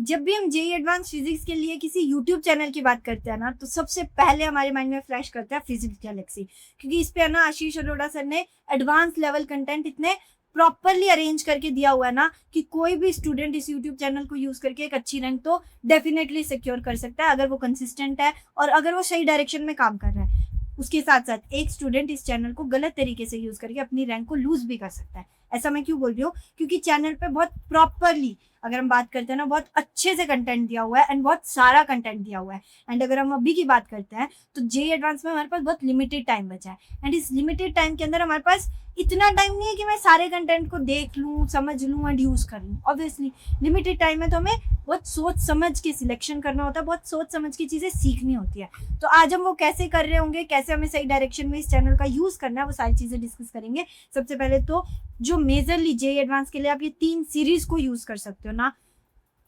जब भी हम जेई एडवांस फिजिक्स के लिए किसी यूट्यूब चैनल की बात करते हैं ना, तो सबसे पहले हमारे माइंड में फ्लैश करता है फिजिक्स गैलेक्सी, क्योंकि इस पे है ना आशीष अरोड़ा सर ने एडवांस लेवल कंटेंट इतने प्रॉपरली अरेंज करके दिया हुआ है ना कि कोई भी स्टूडेंट इस यूट्यूब चैनल को यूज करके एक अच्छी रैंक तो डेफिनेटली सिक्योर कर सकता है, अगर वो कंसिस्टेंट है और अगर वो सही डायरेक्शन में काम कर रहा है। उसके साथ साथ एक स्टूडेंट इस चैनल को गलत तरीके से यूज करके अपनी रैंक को लूज भी कर सकता है। ऐसा मैं क्यों बोल रही हूँ? क्योंकि चैनल पे बहुत प्रॉपरली, अगर हम बात करते हैं ना, बहुत अच्छे से कंटेंट दिया हुआ है एंड बहुत सारा कंटेंट दिया हुआ है। एंड अगर हम अभी की बात करते हैं तो जेई एडवांस में हमारे पास बहुत लिमिटेड टाइम बचा है, एंड इस लिमिटेड टाइम के अंदर हमारे पास इतना टाइम नहीं है कि मैं सारे कंटेंट को देख लूँ, समझ लूँ एंड यूज कर लूँ। ऑब्वियसली लिमिटेड टाइम है तो हमें बहुत सोच समझ के सिलेक्शन करना होता है, बहुत सोच समझ के चीजें सीखनी होती है। तो आज हम वो कैसे कर रहे होंगे, कैसे हमें सही डायरेक्शन में इस चैनल का यूज करना है, वो सारी चीजें डिस्कस करेंगे। सबसे पहले तो जो मेजरली जेई एडवांस के लिए आप ये 3 सीरीज को यूज कर सकते हो ना,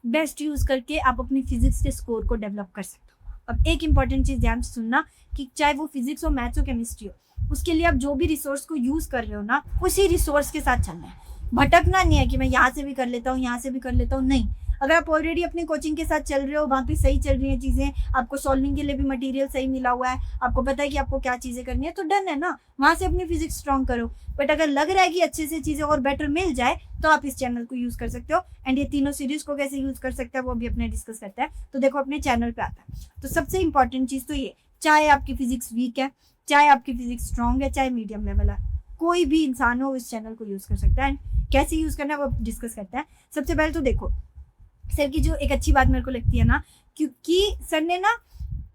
बेस्ट यूज करके आप अपनी फिजिक्स के स्कोर को डेवलप कर सकते हो। अब एक इंपॉर्टेंट चीज ध्यान से सुनना कि चाहे वो फिजिक्स हो, मैथ्स हो, केमिस्ट्री हो, उसके लिए आप जो भी रिसोर्स को यूज कर रहे हो ना, उसी रिसोर्स के साथ चलना है। भटकना नहीं है कि मैं यहाँ से भी कर लेता हूँ, यहाँ से भी कर लेता हूँ, नहीं। अगर आप ऑलरेडी अपनी कोचिंग के साथ चल रहे हो, वहाँ पे सही चल रही है चीजें, आपको सॉल्विंग के लिए भी मटेरियल सही मिला हुआ है, आपको पता है कि आपको क्या चीजें करनी है, तो डन है ना, वहां से अपनी फिजिक्स स्ट्रॉन्ग करो। बट अगर लग रहा है कि अच्छे से चीजें और बेटर मिल जाए तो आप इस चैनल को यूज कर सकते हो। एंड ये तीनों सीरीज को कैसे यूज कर सकते हैं वो भी अपने डिस्कस करते हैं। तो देखो अपने चैनल पे आता है तो सबसे इंपॉर्टेंट चीज तो ये, चाहे आपकी फिजिक्स वीक है, चाहे आपकी फिजिक्स स्ट्रॉन्ग है, चाहे मीडियम लेवल है, कोई भी इंसान हो इस चैनल को यूज कर सकता है। कैसे यूज करना है वो डिस्कस करते हैं। सबसे पहले तो देखो सर की जो एक अच्छी बात मेरे को लगती है ना, क्योंकि सर ने ना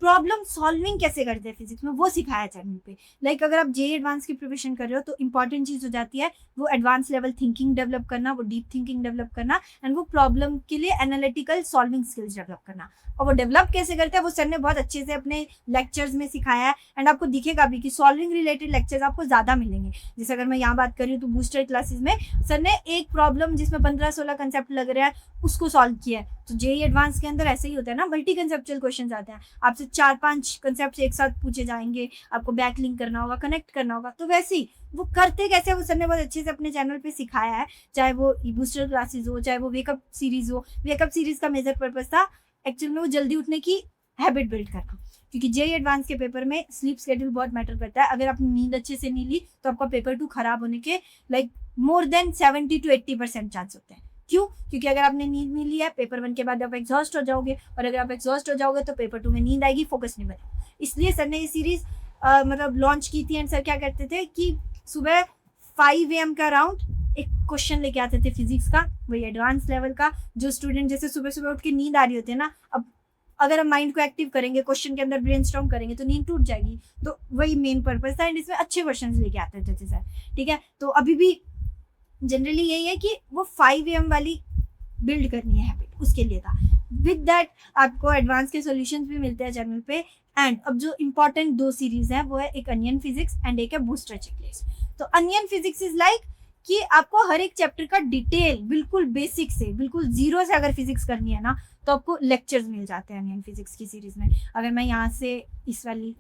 प्रॉब्लम सॉल्विंग कैसे करते हैं फिजिक्स में वो सिखाया चैनल पे। लाइक अगर आप जेई एडवांस की प्रिपरेशन कर रहे हो तो इंपॉर्टेंट चीज हो जाती है वो एडवांस लेवल थिंकिंग डेवलप करना, वो डीप थिंकिंग डेवलप करना, एंड वो प्रॉब्लम के लिए एनालिटिकल सॉल्विंग स्किल्स डेवलप करना। और वो डेवलप कैसे करते हैं वो सर ने बहुत अच्छे से अपने लेक्चर्स में सिखाया है। एंड आपको दिखेगा भी कि सॉल्विंग रिलेटेड लेक्चर्स आपको ज्यादा मिलेंगे। जैसे अगर मैं यहाँ बात कर रही हूँ तो बूस्टर क्लासेस में सर ने एक प्रॉब्लम जिसमें 15-16 कंसेप्ट लग रहा है उसको सॉल्व किया है। तो जेई एडवांस के अंदर ऐसे ही होता है ना, मल्टी कंसेप्चुअल क्वेश्चन आते हैं, आपसे 4-5 कंसेप्ट एक साथ पूछे जाएंगे, आपको बैक लिंक करना होगा, कनेक्ट करना होगा। तो वैसे ही वो करते कैसे वो सर ने बहुत अच्छे से अपने चैनल पे सिखाया है। चाहे वो बूस्टर क्लासेस हो, चाहे वो वेकअप सीरीज हो। वेकअप सीरीज का मेजर पर्पस था एक्चुअल में वो जल्दी उठने की हैबिट बिल्ड करना, क्योंकि जेई एडवांस के पेपर में स्लीप शेड्यूल बहुत मैटर करता है। अगर आपने नींद अच्छे से नहीं ली तो आपका पेपर 2 खराब होने के like more than 70 to 80% chance होते हैं। क्यों? क्योंकि अगर आपने नींद नहीं ली है, पेपर 1 के बाद आप एग्जॉस्ट हो जाओगे, और अगर आप एग्जॉस्ट हो जाओगे तो पेपर 2 में नींद आएगी, फोकस नहीं बनेगा। इसलिए सर ने ये सीरीज मतलब लॉन्च की थी। एंड सर क्या करते थे कि सुबह 5 AM का अराउंड एक क्वेश्चन लेके आते थे फिजिक्स का, वही एडवांस लेवल का। जो स्टूडेंट जैसे सुबह सुबह उठ के नींद आ रही होती है ना, अब अगर हम माइंड को एक्टिव करेंगे, क्वेश्चन के अंदर ब्रेनस्टॉर्म करेंगे तो नींद टूट जाएगी। तो वही मेन पर्पस था। एंड इसमें अच्छे क्वेश्चन लेके आते थे सर, ठीक है। तो अभी भी जनरली यही है कि वो 5 AM वाली बिल्ड करनी है हैबिट, उसके लिए था। विद दैट आपको एडवांस के सॉल्यूशंस भी मिलते हैं चैनल पे। एंड अब जो इंपॉर्टेंट 2 सीरीज है वो है एक अनियन फिजिक्स एंड एक है बूस्टर चेकलिस्ट। तो अनियन फिजिक्स इज लाइक कि आपको हर एक चैप्टर का डिटेल बिल्कुल बेसिक से, बिल्कुल जीरो से अगर फिजिक्स करनी है ना तो आपको लेक्चर्स मिल जाते हैं अनियन फिजिक्स की सीरीज में। अगर मैं यहाँ से इस वाली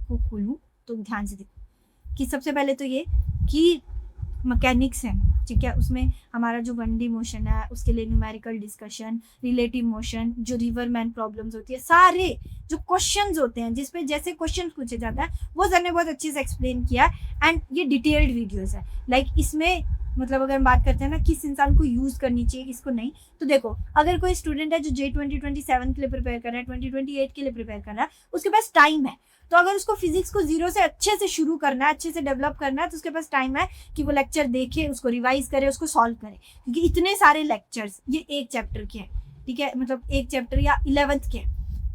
को खोलूँ तो ध्यान से देखो कि सबसे पहले तो ये कि मैकेनिक्स है, ठीक है। उसमें हमारा जो 1D मोशन है उसके लिए न्यूमेरिकल डिस्कशन, रिलेटिव मोशन, जो रिवरमैन प्रॉब्लम्स होती है, सारे जो क्वेश्चंस होते हैं जिसपे जैसे क्वेश्चन पूछे जाता है वो सर ने बहुत अच्छे से एक्सप्लेन किया। एंड ये डिटेल्ड वीडियोस है। लाइक इसमें मतलब अगर हम बात करते हैं ना किस इंसान को यूज करनी चाहिए किसको नहीं, तो देखो अगर कोई स्टूडेंट है जो JEE 2027 के लिए प्रिपेयर कर रहा है, 2028 के लिए प्रिपेयर कर रहा है, उसके पास टाइम है। तो अगर उसको फिजिक्स को जीरो से अच्छे से शुरू करना है, अच्छे से डेवलप करना है, तो उसके पास टाइम है कि वो लेक्चर देखे, उसको रिवाइज करे, उसको सॉल्व करे। क्योंकि इतने सारे लेक्चर्स ये एक चैप्टर के हैं, ठीक है, मतलब एक चैप्टर या 11th के,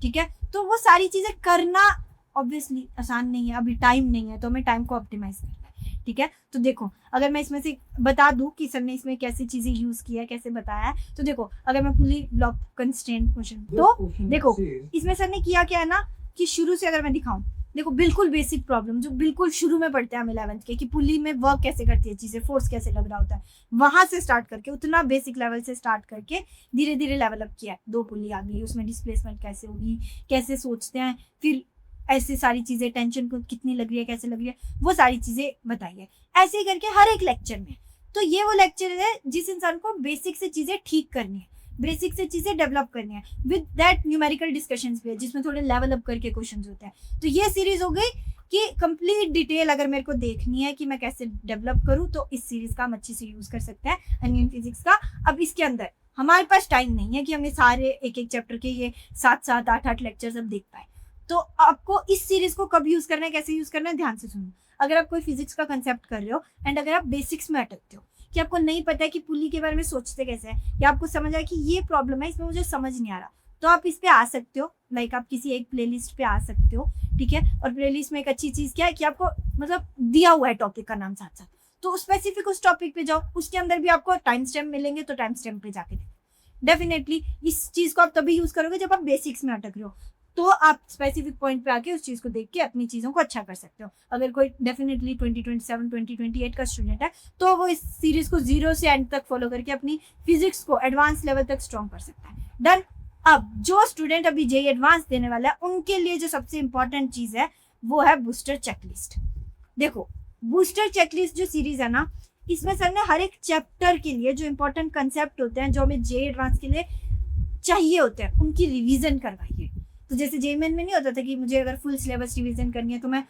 ठीक है। तो वो सारी चीजें करना ऑब्वियसली आसान नहीं है, अभी टाइम नहीं है, तो हमें टाइम को ऑप्टिमाइज करना है, ठीक है। तो देखो अगर मैं इसमें से बता दूं कि सर ने इसमें कैसी चीजें यूज किया है, कैसे बताया है, तो देखो अगर मैं पुली ब्लॉक कंस्ट्रेंट क्वेश्चन, तो देखो इसमें सर ने किया क्या है ना कि शुरू से अगर मैं दिखाऊं, देखो बिल्कुल बेसिक प्रॉब्लम जो बिल्कुल शुरू में पढ़ते हैं हम 11th के, कि पुली में वर्क कैसे करती है चीजें, फोर्स कैसे लग रहा होता है, वहां से स्टार्ट करके उतना बेसिक लेवल से स्टार्ट करके धीरे धीरे लेवल अप किया है। 2 पुली आ गई, उसमें डिस्प्लेसमेंट कैसे होगी, कैसे सोचते हैं, फिर ऐसी सारी चीजें, टेंशन को कितनी लग रही है, कैसे लग रही है, वो सारी चीजें बताइए। ऐसे ही करके हर एक लेक्चर में। तो ये वो लेक्चर है जिस इंसान को बेसिक से चीजें ठीक करनी है, बेसिक से चीजें डेवलप करनी है, विद दैट न्यूमेरिकल डिस्कशंस भी है जिसमें थोड़े लेवल अप करके क्वेश्चंस होते हैं। तो ये सीरीज हो गई कि कंप्लीट डिटेल अगर मेरे को देखनी है कि मैं कैसे डेवलप करूं तो इस सीरीज का हम अच्छे से यूज कर सकते हैं अनियन फिजिक्स का। अब इसके अंदर हमारे पास टाइम नहीं है कि हमने सारे एक एक चैप्टर के ये 7-7, 8-8 लेक्चर सब देख पाए। तो आपको इस सीरीज को कब यूज करना है, कैसे यूज करना है, ध्यान से सुनो। अगर आप कोई फिजिक्स का कंसेप्ट कर रहे हो एंड अगर आप बेसिक्स में अटकते हो कि आपको नहीं पता है कि पुली के बारे में सोचते कैसे हैं, या आपको समझ आया कि ये प्रॉब्लम है, इसमें मुझे समझ नहीं आ रहा, तो आप इस पे आ सकते हो। लाइक आप किसी एक प्लेलिस्ट पे आ सकते हो, ठीक है। और प्लेलिस्ट में एक अच्छी चीज क्या है कि आपको मतलब दिया हुआ है टॉपिक का नाम साथ साथ, तो स्पेसिफिक उस टॉपिक पे जाओ, उसके अंदर भी आपको टाइम स्टैम्प मिलेंगे, तो टाइम स्टैम्प पे जाके डेफिनेटली इस चीज को आप तभी यूज करोगे जब आप बेसिक्स में अटक रहे हो, तो आप स्पेसिफिक पॉइंट पे आके उस चीज को देख के अपनी चीजों को अच्छा कर सकते हो। अगर कोई डेफिनेटली 2027 2028 का स्टूडेंट है तो वो इस सीरीज को 0 से एंड तक फॉलो करके अपनी फिजिक्स को एडवांस लेवल तक स्ट्रॉन्ग कर सकता है। डन। अब जो स्टूडेंट अभी जेईई एडवांस देने वाला है उनके लिए जो सबसे इंपॉर्टेंट चीज है वो है बूस्टर चेकलिस्ट। देखो बूस्टर चेकलिस्ट जो सीरीज है ना, इसमें सर ने हर एक चैप्टर के लिए जो इंपॉर्टेंट कंसेप्ट होते हैं जो हमें जेईई एडवांस के लिए चाहिए होते हैं उनकी रिवीजन करवाई है। तो जैसे जेईई मेन में नहीं होता था कि मुझे अगर फुल सिलेबस रिवीजन करनी है तो मैं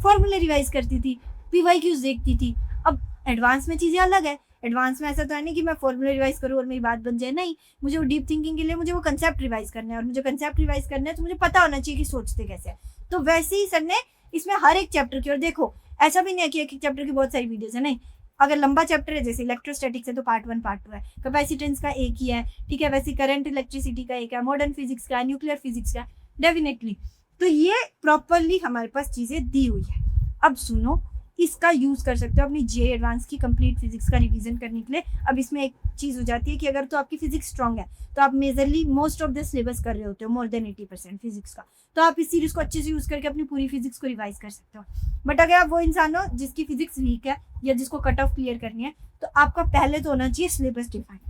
फॉर्मूले रिवाइज करती थी, पीवाईक्यूज देखती थी। अब एडवांस में चीजें अलग है। एडवांस में ऐसा तो है नहीं कि मैं फॉर्मूला रिवाइज करूँ और मेरी बात बन जाए, नहीं, मुझे वो डीप थिंकिंग के लिए मुझे वो कंसेप्ट रिवाइज करना है, और मुझे कंसेप्ट रिवाइज करना है तो मुझे पता होना चाहिए कि सोचते कैसे है। तो वैसे ही सर ने इसमें हर एक चैप्टर की, और देखो ऐसा भी नहीं है कि एक एक चैप्टर की बहुत सारी वीडियोज है, नहीं। अगर लंबा चैप्टर है जैसे इलेक्ट्रोस्टैटिक्स है तो पार्ट 1 पार्ट 2 है, कैपेसिटेंस का एक ही है, ठीक है, वैसे करंट इलेक्ट्रिसिटी का एक है, मॉडर्न फिजिक्स का, न्यूक्लियर फिजिक्स का, डेफिनेटली। तो ये प्रॉपरली हमारे पास चीजें दी हुई है। अब सुनो, इसका यूज कर सकते हो अपनी जेईई एडवांस की कंप्लीट फिजिक्स का रिवीजन करने के लिए। अब इसमें एक चीज हो जाती है कि अगर तो आपकी फिजिक्स स्ट्रांग है तो आप majorly most of the syllabus कर रहे होते हो, मोर देन 80% फिजिक्स का, तो आप इस सीरीज को अच्छे से यूज करके अपनी पूरी फिजिक्स को रिवाइज कर सकते हो। बट अगर आप वो इंसान हो जिसकी फिजिक्स वीक है या जिसको कट ऑफ क्लियर करनी है, तो आपका पहले तो होना चाहिए सिलेबस डिफाइंड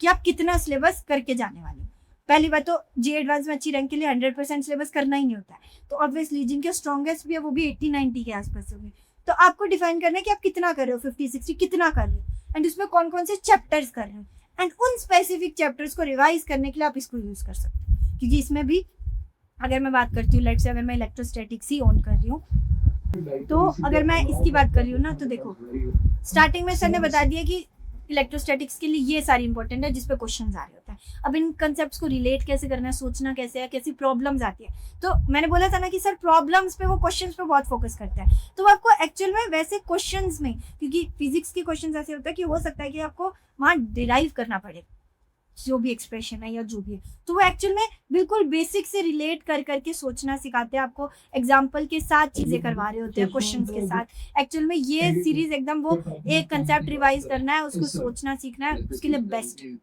कि आप कितना सिलेबस करके जाने वाले हो। पहली बात तो जेईई एडवांस में अच्छी रैंक के लिए 100% सिलेबस करना ही नहीं होता है, तो ऑब्वियसली जिनके स्ट्रॉन्गेस्ट भी है वो भी 80-90 के आसपास होंगे। तो आपको डिफाइन करना है कि आप कितना कर रहे हो, 50-60 कितना कर रहे हो, एंड उसमें कौन कौन से चैप्टर्स कर रहे हो, एंड उन स्पेसिफिक चैप्टर्स को रिवाइज करने के लिए आप इसको यूज कर सकते हो। क्योंकि इसमें भी अगर मैं बात करती हूँ, लेट्स से अगर मैं इलेक्ट्रोस्टैटिक्स ही ऑन कर रही हूँ, तो अगर मैं इसकी बात कर रही हूँ ना, तो देखो स्टार्टिंग में सर ने बता दिया कि इलेक्ट्रोस्टैटिक्स के लिए ये सारी इंपॉर्टेंट है जिसपे क्वेश्चन आ रहे होते हैं। अब इन कंसेप्ट्स को रिलेट कैसे करना है, सोचना कैसे है, कैसी प्रॉब्लम्स आती है, तो मैंने बोला था ना कि सर प्रॉब्लम्स पे वो क्वेश्चंस पे बहुत फोकस करते हैं। तो आपको एक्चुअल में वैसे क्वेश्चंस में, क्योंकि फिजिक्स के क्वेश्चंस ऐसे होता है कि हो सकता है कि आपको वहाँ डिराइव करना पड़े जो भी एक्सप्रेशन है या जो भी है, तो वो एक्चुअल में बिल्कुल बेसिक से रिलेट कर करके सोचना सिखाते हैं आपको, एग्जाम्पल के साथ चीजें करवा रहे होते हैं, क्वेश्चंस के साथ। एक्चुअल में ये सीरीज एकदम वो एक कंसेप्ट रिवाइज करना है, उसको सोचना सीखना है, उसके लिए बेस्ट है,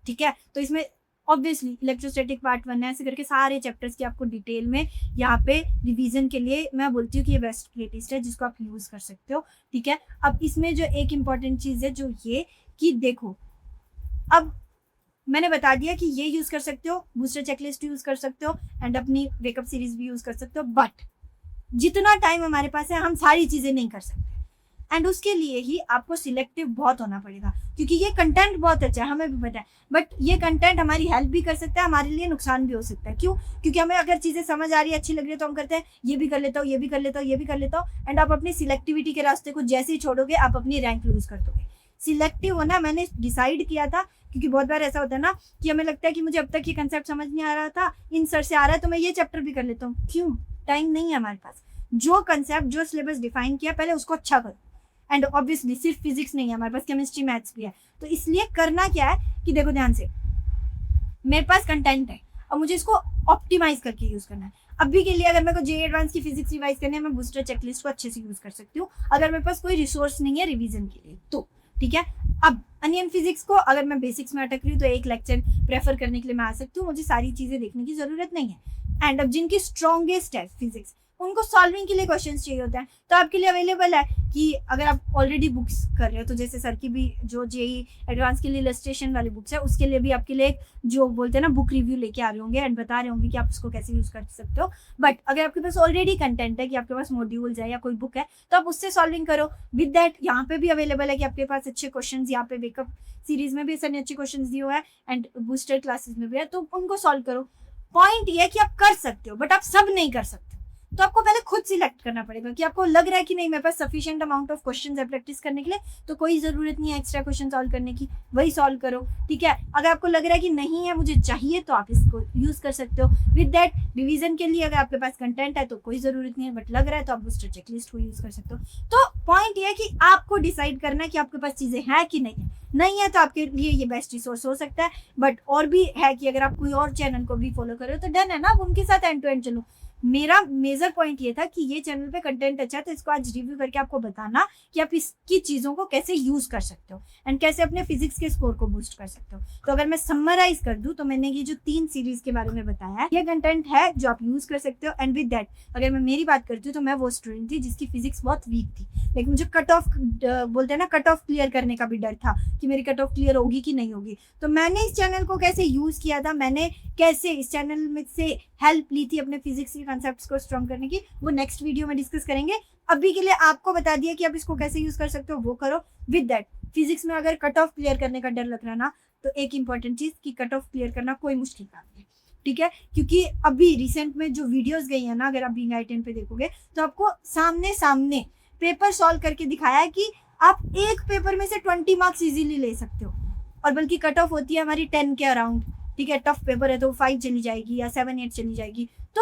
ठीक है। तो इसमें ऑब्वियसली इलेक्ट्रोस्टैटिक पार्ट 1 है, ऐसे करके सारे चैप्टर्स की आपको डिटेल में यहाँ पे रिवीजन के लिए मैं बोलती हूँ कि ये बेस्ट प्लेलिस्ट है जिसको आप यूज कर सकते हो, ठीक है। अब इसमें जो एक इम्पॉर्टेंट चीज है जो ये कि देखो, अब मैंने बता दिया कि ये यूज कर सकते हो, बूस्टर चेकलिस्ट यूज कर सकते हो, एंड अपनी वेकअप सीरीज भी यूज कर सकते हो, बट जितना टाइम हमारे पास है हम सारी चीजें नहीं कर सकते, एंड उसके लिए ही आपको सिलेक्टिव बहुत होना पड़ेगा, क्योंकि ये कंटेंट बहुत अच्छा है, हमें भी पता है, बट ये कंटेंट हमारी हेल्प भी कर सकता है, हमारे लिए नुकसान भी हो सकता है। क्यों? क्योंकि हमें अगर चीजें समझ आ रही है, अच्छी लग रही है, तो हम करते हैं ये भी कर लेता हूँ, ये भी कर लेता हूँ, ये भी कर लेता हूँ, एंड आप अपनी सिलेक्टिविटी के रास्ते को जैसे ही छोड़ोगे आप अपनी रैंक लूज कर दोगे। सिलेक्टिव होना मैंने डिसाइड किया था, क्योंकि बहुत बार ऐसा होता है ना कि हमें लगता है कि मुझे अब तक ये कंसेप्ट समझ नहीं आ रहा था, इन सर से आ रहा है तो मैं ये चैप्टर भी कर लेता हूँ। क्यों? टाइम नहीं है हमारे पास। जो कंसेप्ट, जो सिलेबस डिफाइन किया पहले उसको अच्छा करो, एंड ऑब्वियसली सिर्फ फिजिक्स नहीं है हमारे पास, केमिस्ट्री मैथ्स भी है। तो इसलिए करना क्या है कि देखो ध्यान से, मेरे पास कंटेंट है और मुझे इसको ऑप्टिमाइज करके यूज करना है। अभी के लिए अगर मेरे को जेईई एडवांस की फिजिक्स रिवाइज करनी है, मैं बूस्टर चेकलिस्ट को अच्छे से यूज कर सकती हूँ अगर मेरे पास कोई रिसोर्स नहीं है रिवीजन के लिए, तो ठीक है। अब अनियन फिजिक्स को अगर मैं बेसिक्स में अटक रही हूँ तो एक लेक्चर प्रेफर करने के लिए मैं आ सकती हूँ, मुझे सारी चीजें देखने की जरूरत नहीं है। एंड अब जिनकी स्ट्रॉन्गेस्ट है फिजिक्स, उनको सॉल्विंग के लिए क्वेश्चंस चाहिए होते हैं, तो आपके लिए अवेलेबल है कि अगर आप ऑलरेडी बुक्स कर रहे हो, तो जैसे सर की भी जो जेई एडवांस के लिए इलस्ट्रेशन वाली बुक्स है, उसके लिए भी आपके लिए एक जो बोलते हैं ना बुक रिव्यू लेके आ रहे होंगे एंड बता रहे होंगे कि आप उसको कैसे यूज कर सकते हो। बट अगर आपके पास ऑलरेडी कंटेंट है कि आपके पास मॉड्यूल्स है या कोई बुक है, तो आप उससे सॉल्विंग करो। विद दैट यहाँ पे भी अवेलेबल है कि आपके पास अच्छे क्वेश्चन, यहाँ पे वेकअप सीरीज में भी सर ने अच्छे क्वेश्चन दिए हुए हैं एंड बूस्टर क्लासेस में भी है, तो उनको सॉल्व करो। पॉइंट ये है कि आप कर सकते हो बट आप सब नहीं कर सकते, तो आपको पहले खुद सिलेक्ट करना पड़ेगा कि आपको लग रहा है कि नहीं मेरे पास सफिशिएंट अमाउंट ऑफ क्वेश्चंस है प्रैक्टिस करने के लिए, तो कोई जरूरत नहीं है एक्स्ट्रा क्वेश्चन सॉल्व करने की, वही सॉल्व करो। ठीक है, अगर आपको लग रहा है कि नहीं है मुझे चाहिए, तो आप इसको यूज कर सकते हो। विद दैट रिवीजन के लिए अगर आपके पास कंटेंट है तो कोई जरूरत नहीं है, बट लग रहा है तो आप बूस्टर चेकलिस्ट को यूज कर सकते हो। तो पॉइंट ये है कि आपको डिसाइड करना है कि आपके पास चीजें हैं कि नहीं है तो आपके लिए ये बेस्ट रिसोर्स हो सकता है। बट और भी है कि अगर आप कोई और चैनल को भी फॉलो कर रहे हो तो डन है ना, आप उनके साथ एंड टू एंड चलो। मेरा मेजर पॉइंट ये था कि ये चैनल पे कंटेंट अच्छा है, तो इसको आज रिव्यू करके आपको बताना कि आप इसकी चीजों को कैसे यूज कर सकते हो एंड कैसे अपने फिजिक्स के स्कोर को बूस्ट कर सकते हो। तो अगर मैं समराइज कर दूं तो मैंने ये जो 3 सीरीज के बारे में बताया है, ये कंटेंट है जो आप यूज कर सकते हो। एंड विद दैट अगर मैं मेरी बात करती हूँ तो मैं वो स्टूडेंट थी जिसकी फिजिक्स बहुत वीक थी, लेकिन मुझे कट ऑफ बोलते हैं ना, कट ऑफ क्लियर करने का भी डर था कि मेरी कट ऑफ क्लियर होगी कि नहीं होगी। तो मैंने इस चैनल को कैसे यूज किया था, मैंने कैसे इस चैनल में से हेल्प ली थी अपने फिजिक्स के कॉन्सेप्ट्स को स्ट्रॉन्ग करने की, वो नेक्स्ट वीडियो में डिस्कस करेंगे। अभी के लिए आपको बता दिया कि आप इसको कैसे यूज कर सकते हो, वो करो। विद दैट फिजिक्स में अगर कट ऑफ क्लियर करने का डर लग रहा ना, तो एक इंपॉर्टेंट चीज कि कट ऑफ क्लियर करना कोई मुश्किल काम नहीं है। ठीक है, क्योंकि अभी रिसेंट में जो वीडियोस गई है ना, अगर आप बीइंग i10 पे देखोगे तो आपको सामने सामने पेपर सॉल्व करके दिखाया है कि आप एक पेपर में से 20 मार्क्स इजीली ले सकते हो, और बल्कि कट ऑफ होती है हमारी 10 के अराउंड। ठीक है, टफ पेपर है तो 5 चली जाएगी या 7-8 चली जाएगी। तो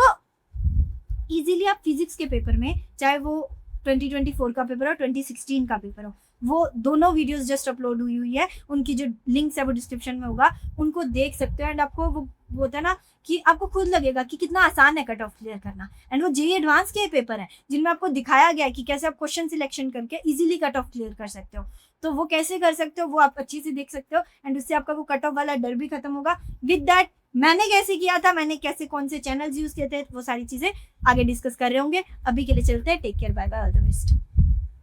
इजीली आप फिजिक्स के पेपर में, चाहे वो 2024 का पेपर हो 2016 का पेपर हो, वो दोनों वीडियोस जस्ट अपलोड हुई है, उनकी जो लिंक्स है वो डिस्क्रिप्शन में होगा, उनको देख सकते हो। एंड आपको वो होता है ना कि आपको खुद लगेगा कि कितना आसान है कट ऑफ क्लियर करना। एंड वो जेईई एडवांस के पेपर है जिनमें आपको दिखाया गया है कि कैसे आप क्वेश्चन सिलेक्शन करके इजीली कट ऑफ क्लियर कर सकते हो। तो वो कैसे कर सकते हो वो आप अच्छी से देख सकते हो, एंड उससे आपका वो कट ऑफ वाला डर भी खत्म होगा। विद दैट मैंने कैसे किया था, मैंने कैसे कौन से चैनल्स यूज किए थे, वो सारी चीजें आगे डिस्कस कर रहे होंगे। अभी के लिए चलते हैं, take care, bye bye, all the best.